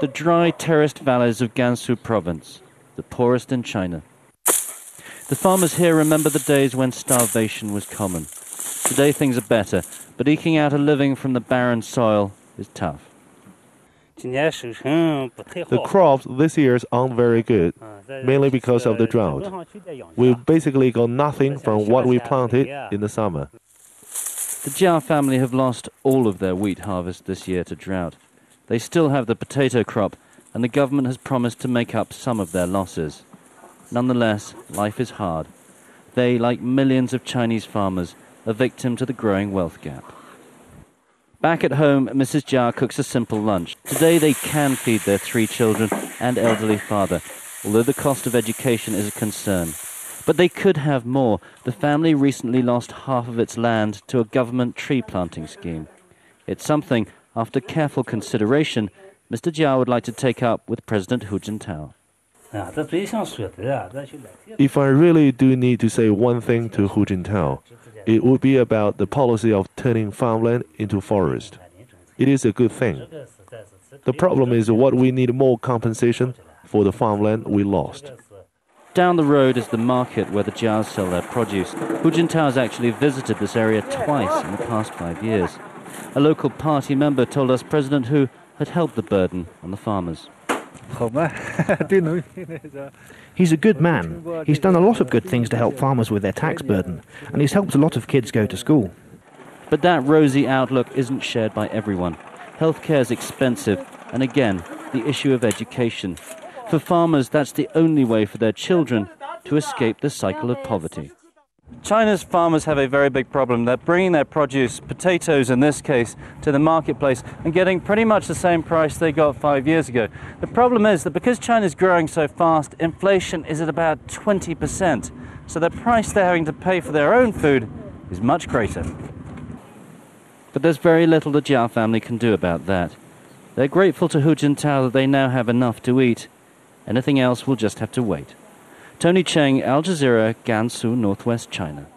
the dry terraced valleys of Gansu province, the poorest in China. The farmers here remember the days when starvation was common. Today things are better, but eking out a living from the barren soil is tough. The crops this year aren't very good, mainly because of the drought. We basically got nothing from what we planted in the summer. The Jia family have lost all of their wheat harvest this year to drought. They still have the potato crop, and the government has promised to make up some of their losses. Nonetheless, life is hard. They, like millions of Chinese farmers, are victim to the growing wealth gap. Back at home, Mrs. Jia cooks a simple lunch. Today they can feed their 3 children and elderly father, although the cost of education is a concern. But they could have more. The family recently lost half of its land to a government tree planting scheme. It's something, after careful consideration, Mr. Jia would like to take up with President Hu Jintao. If I really do need to say one thing to Hu Jintao, it would be about the policy of turning farmland into forest. It is a good thing. The problem is what we need more compensation for the farmland we lost. Down the road is the market where the Jias sell their produce. Hu Jintao has actually visited this area twice in the past 5 years. A local party member told us President Hu had helped the burden on the farmers. He's a good man. He's done a lot of good things to help farmers with their tax burden, and he's helped a lot of kids go to school. But that rosy outlook isn't shared by everyone. Healthcare is expensive, and again, the issue of education. For farmers, that's the only way for their children to escape the cycle of poverty. China's farmers have a very big problem. They're bringing their produce, potatoes in this case, to the marketplace and getting pretty much the same price they got 5 years ago. The problem is that because China's growing so fast, inflation is at about 20%. So the price they're having to pay for their own food is much greater. But there's very little the Jia family can do about that. They're grateful to Hu Jintao that they now have enough to eat. Anything else will just have to wait. Tony Cheng, Al Jazeera, Gansu, Northwest China.